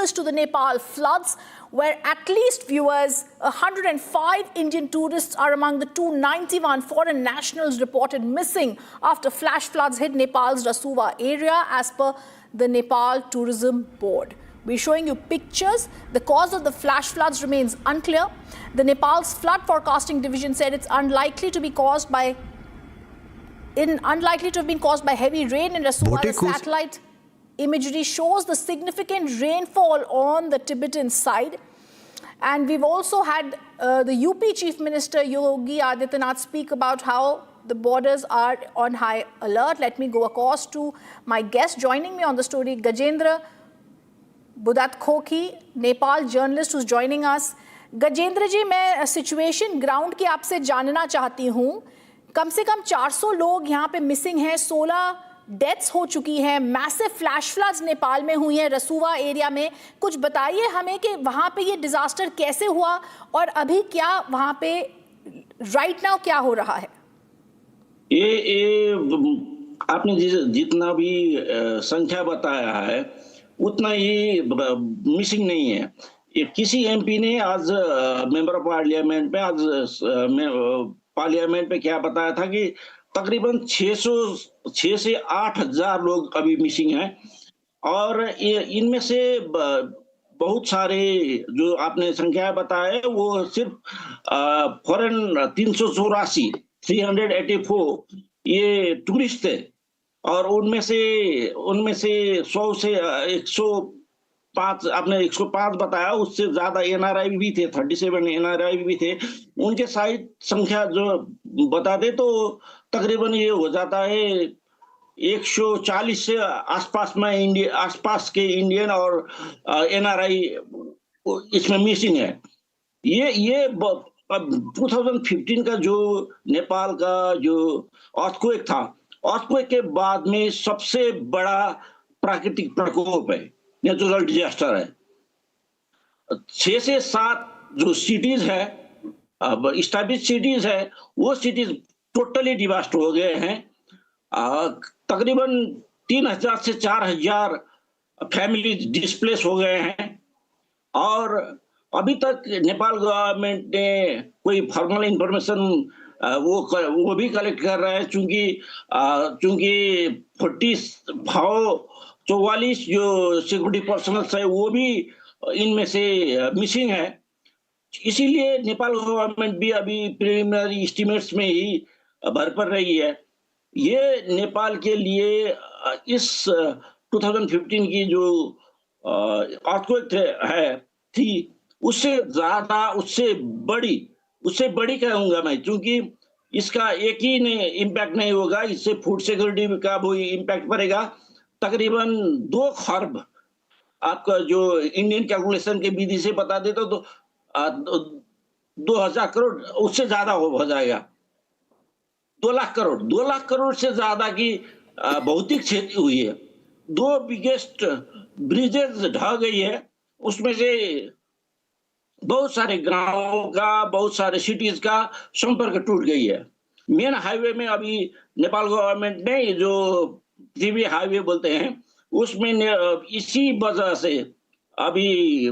journalist to the Nepal floods, where at least viewers, 105 Indian tourists are among the 291 foreign nationals reported missing after flash floods hit Nepal's Rasuwa area, as per the Nepal Tourism Board. We're showing you pictures. The cause of the flash floods remains unclear. The Nepal's flood forecasting division said it's unlikely to have been caused by heavy rain in Rasuwa. The satellite imagery shows the significant rainfall on the Tibetan side. And we've also had the UP Chief Minister Yogi Adityanath speak about how the borders are on high alert. Let me go across to my guest joining me on the story, Gajendra Budatkhoki, Nepal journalist who's joining us. Gajendra जी, मैं situation ground की आपसे जानना चाहती हूँ। कम से कम 400 लोग यहाँ पे मिसिंग हैं, 16 डेथ्स हो चुकी हैं, मैसिव फ्लैश फ्लड्स नेपाल में हुई हैं, रसूवा एरिया में। कुछ बताइए हमें कि वहाँ पे ये डिजास्टर कैसे हुआ और अभी क्या वहाँ पे राइट नाउ क्या हो रहा है? ये आपने जितना भी संख्या बताया है उतना ही मिसिंग नहीं है। किसी एमपी ने आज मेंबर ऑफ पार्लियामेंट पे पार्लियामेंट पे क्या बताया था कि तकरीबन 6 से 8 हजार लोग अभी मिसिंग हैं, और इनमें से बहुत सारे जो आपने संख्या बताया वो सिर्फ फॉरेन 384 ये टूरिस्ट थे, और उनमें से 100 से 105 आपने 105 बताया, उससे ज्यादा एनआरआई भी थे, 37 एनआरआई भी थे। उनके साइड संख्या जो बता दे तो तकरीबन ये हो जाता है 140 से आसपास में आसपास के इंडियन और एनआरआई इसमें मिसिंग है। ये 2015 का जो नेपाल का जो अर्थक्वेक था, अर्थक्वेक के बाद में सबसे बड़ा प्राकृतिक प्रकोप है, नेचुरल डिजास्टर है। 6 से 7 जो सिटीज है, एस्टैब्लिश सिटीज है, वो सिटीज टोटली डिवास्ट हो गए हैं। तकरीबन 3000 से 4000 फैमिली डिस्प्लेस हो गए हैं, और अभी तक नेपाल गवर्नमेंट ने कोई फॉर्मल इंफॉर्मेशन वो भी कलेक्ट कर रहा है, चूंकि 44 जो सिक्योरिटी पर्सनल्स है वो भी इनमें से मिसिंग है। इसीलिए नेपाल गवर्नमेंट भी अभी प्रिलिमिनरी एस्टिमेट्स में ही भर पड़ रही है। ये नेपाल के लिए इस 2015 की जो अर्थक्वेक थी उससे ज्यादा उससे बड़ी कहूंगा मैं, क्योंकि इसका एक ही इम्पैक्ट नहीं होगा, इससे फूड सिक्योरिटी का भी इम्पैक्ट पड़ेगा। तकरीबन 2 खरब आपका जो इंडियन कैलकुलेशन के विधि से बता दे तो 2000 करोड़ उससे ज्यादा हो जाएगा। 2 लाख करोड़ से ज्यादा की भौतिक क्षति हुई है। 2 बिगेस्ट ब्रिजेस ढह गई है, उसमें से बहुत सारे गांवों का, बहुत सारे सिटीज का संपर्क टूट गई है। मेन हाईवे में अभी नेपाल गवर्नमेंट ने जो पृथ्वी हाईवे बोलते हैं उसमें इसी वजह से अभी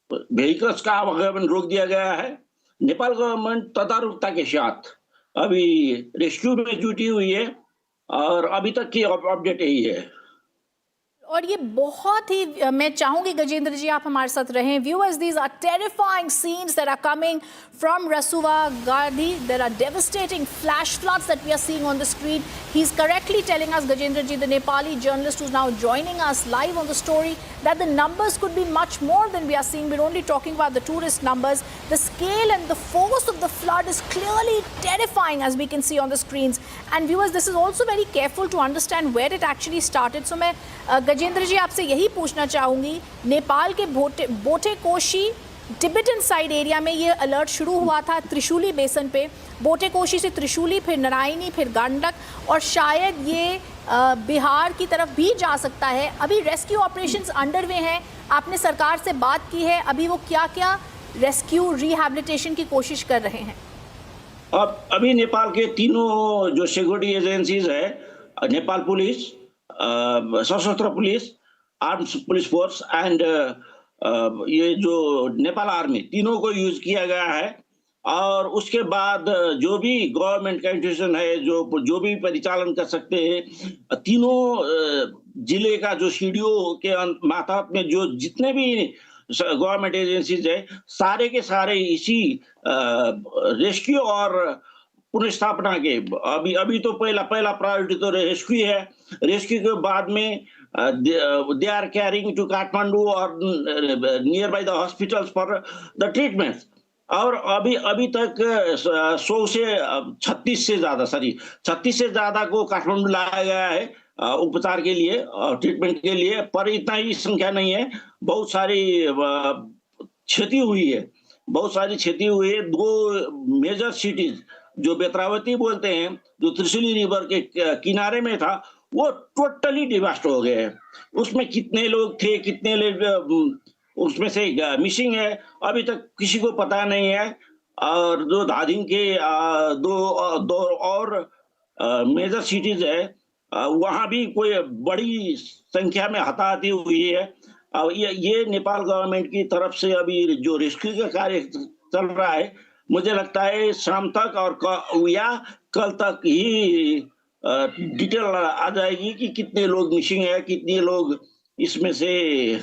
व्हीकल्स का आवागमन रोक दिया गया है। नेपाल गवर्नमेंट तदारुकता के साथ अभी रेस्क्यू में जुटी हुई है, और अभी तक की अपडेट यही है। और ये बहुत ही, मैं चाहूंगी गजेंद्र जी आप हमारे साथ रहें। Viewers, these are terrifying scenes that are coming from Rasuwagadhi. There are devastating flash floods that we are seeing on the screen. He is correctly telling us, Gajendra ji, the Nepali journalist who's now joining us live on the story, that the numbers could be much more than we are seeing. We're only talking about the tourist numbers. The scale and the force of the flood is clearly terrifying, as we can see on the screens. And viewers, this is also very careful to understand where it actually started. So मैं गजेंद्र जी आपसे यही पूछना चाहूंगी, नेपाल के बोटे Koshi Tibetan side area में ये alert शुरू हुआ था त्रिशूली बेसन पे, बोटे कोशी से त्रिशूली, फिर नारायणी, फिर गंडक, और शायद ये बिहार की तरफ भी जा सकता है। अभी रेस्क्यू ऑपरेशंस अंडरवे हैं, आपने सरकार से बात की है, अभी वो क्या क्या रेस्क्यू रिहैबिलिटेशन की कोशिश कर रहे हैं? अभी नेपाल के तीनों जो सिक्योरिटी एजेंसीज है, नेपाल पुलिस, सशस्त्र police arms police force and ये जो नेपाल आर्मी, तीनों को यूज किया गया है। और उसके बाद जो भी गवर्नमेंट का इंस्टीट्यूशन है, जो भी परिचालन कर सकते हैं, तीनों जिले का जो सीडीओ के मातहत में जो जितने भी गवर्नमेंट एजेंसीज है, सारे के सारे इसी रेस्क्यू और पुनर्स्थापना के अभी तो पहला प्रायोरिटी तो रेस्क्यू है। रेस्क्यू के बाद में they are carrying to Kathmandu और nearby the hospitals for the treatment. और अभी तक 36 से ज्यादा को काठमांडू लाया गया है उपचार के लिए और ट्रीटमेंट के लिए। पर इतना ही संख्या नहीं है, बहुत सारी क्षति हुई है। दो मेजर सिटीज जो बेत्रावती बोलते हैं, जो त्रिशूली रिवर के किनारे में था, वो टोटली डिवास्ट हो गए हैं। उसमें कितने लोग थे, कितने लोग उसमें से मिसिंग है, अभी तक किसी को पता नहीं है। और जो धादिंग के दो और मेजर सिटीज है, वहां भी कोई बड़ी संख्या में हताहती हुई है। ये नेपाल गवर्नमेंट की तरफ से अभी जो रेस्क्यू का कार्य चल रहा है, मुझे लगता है शाम तक और या कल तक ही डिटेल आ जाएगी कि कितने लोग मिसिंग है, कितने लोग इसमें से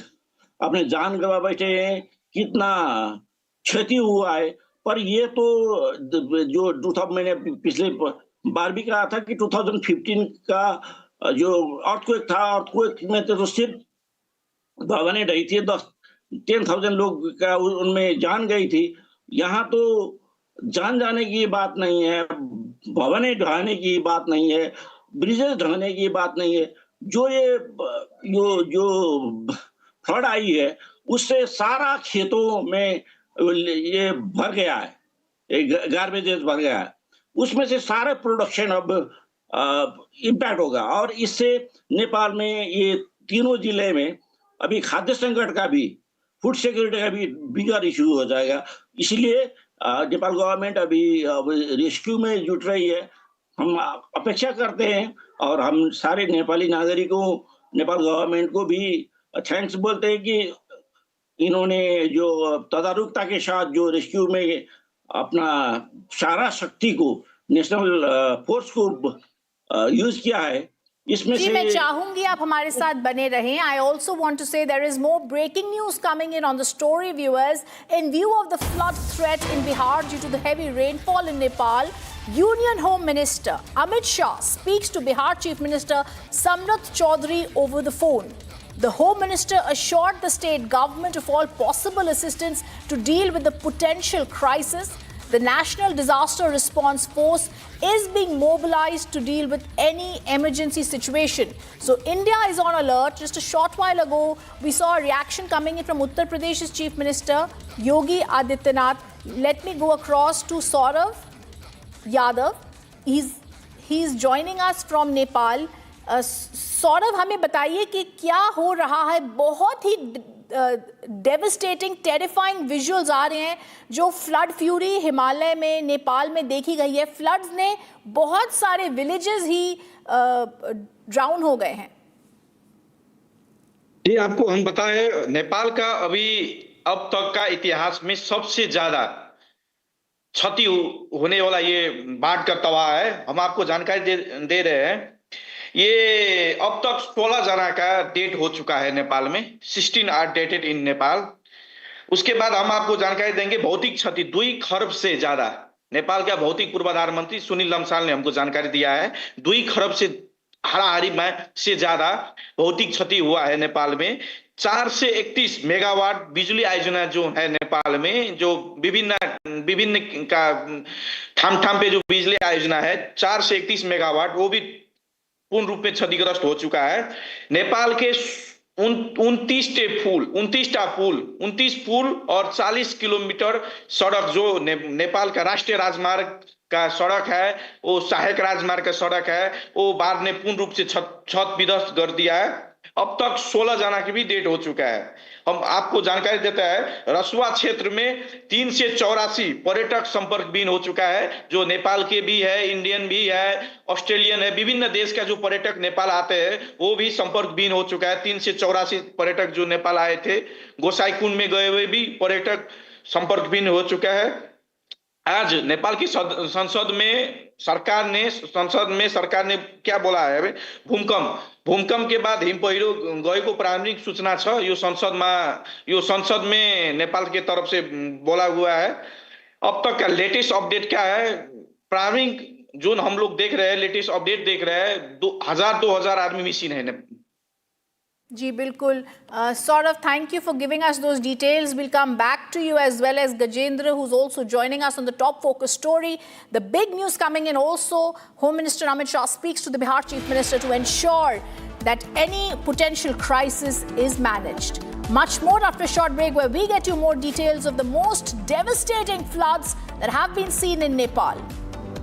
अपने जान गंवा बैठे हैं, कितना क्षति हुआ है। पर ये तो मैंने पिछले बार भी कहा था कि 2015 का जो अर्थक्वेक था, अर्थक्वेक में तो सिर्फ भवनें ढही थी, 10,000 लोग का उनमें जान गई थी। यहाँ तो जान जाने की बात नहीं है, भवनें ढहने की बात नहीं है, ब्रिजेस ढहने की बात नहीं है। जो फ्लड आई है, उससे सारा खेतों में ये भर गया है, गार्बेजेस भर गया है, उसमें से सारे प्रोडक्शन अब इम्पैक्ट होगा। और इससे नेपाल में ये तीनों जिले में अभी खाद्य संकट का भी, फूड सिक्योरिटी का भी बिगर इश्यू हो जाएगा। इसलिए नेपाल गवर्नमेंट अभी रेस्क्यू में जुट रही है। हम अपेक्षा करते हैं और हम सारे नेपाली नागरिकों, नेपाल गवर्नमेंट को भी थैंक्स बोलते हैं कि इन्होंने जो तदारुकता के साथ जो रेस्क्यू में अपना सारा शक्ति को, नेशनल फोर्स को यूज किया है। इसमें जी, मैं चाहूंगी आप हमारे साथ बने रहें। I also want to say there is more breaking news coming in on the story, viewers. In view of the flood threat in Bihar due to the heavy rainfall in Nepal, Union Home Minister Amit Shah speaks to Bihar Chief Minister Samrat Chaudhary over the phone. The Home Minister assured the state government of all possible assistance to deal with the potential crisis. The National Disaster Response Force is being mobilized to deal with any emergency situation. So India is on alert. Just a short while ago, we saw a reaction coming in from Uttar Pradesh's Chief Minister Yogi Adityanath. Let me go across to Saurav Yadav. He's joining us from Nepal. Saurabh, हमें बताइए कि क्या हो रहा है। बहुत ही devastating, terrifying visuals आ रहे हैं जो फ्लड फ्यूरी हिमालय में, नेपाल में देखी गई है। फ्लड्स ने बहुत सारे विलेजेस ही ड्राउन हो गए हैं। जी, आपको हम बताएं, नेपाल का अभी अब तक का इतिहास में सबसे ज्यादा क्षति होने वाला ये बाढ़ का तबाह है। हम आपको जानकारी दे रहे हैं। ये अब तक 16 जना का डेट हो चुका है नेपाल में। 16 आर डेटेड इन नेपाल। उसके बाद हम आपको जानकारी देंगे भौतिक क्षति 2 खरब से ज्यादा। नेपाल का भौतिक पूर्वाधार मंत्री सुनील लम्साल ने हमको जानकारी दिया है 2 खरब से हाराहारी में से ज्यादा भौतिक क्षति हुआ है नेपाल में। 4 से 31 मेगावाट बिजली आयोजना जो है नेपाल में, जो विभिन्न का ठाम पे जो बिजली आयोजना है 4 से 31 मेगावाट, वो भी पूर्ण रूप में क्षतिग्रस्त हो चुका है। नेपाल के 29 पुल और 40 किलोमीटर सड़क, जो नेपाल का राष्ट्रीय राजमार्ग का सड़क है, वो सहायक राजमार्ग का सड़क है, वो बाढ़ ने पूर्ण रूप से क्षत विध्वस्त कर दिया है। अब तक 16 जना की भी डेथ हो चुका है। हम आपको जानकारी देता है, रसुआ क्षेत्र में 3 से 84 पर्यटक संपर्कविहीन हो चुका है, जो नेपाल के भी है, इंडियन भी है, ऑस्ट्रेलियन है, विभिन्न देश का जो पर्यटक नेपाल आते हैं वो भी संपर्कविहीन हो चुका है। 3 से 84 पर्यटक जो नेपाल आए थे, गोसाईकुंड में गए हुए भी पर्यटक संपर्कविहीन हो चुका है। आज नेपाल की संसद में सरकार ने क्या बोला है, भूकंप के बाद हिम पहिरो गएको प्रारंभिक सूचना छ, यो संसद में नेपाल के तरफ से बोला हुआ है। अब तक का लेटेस्ट अपडेट क्या है, प्रारंभिक जो हम लोग देख रहे हैं, लेटेस्ट अपडेट देख रहे हैं, 2000 आदमी मिसिंग है। जी बिल्कुल। Saurav, thank you for giving us those details. We'll come back to you as well as Gajendra, who's also joining us on the top focus story. The big news coming in also, Home Minister Amit Shah speaks to the Bihar Chief Minister to ensure that any potential crisis is managed. Much more after a short break, where we get you more details of the most devastating floods that have been seen in Nepal.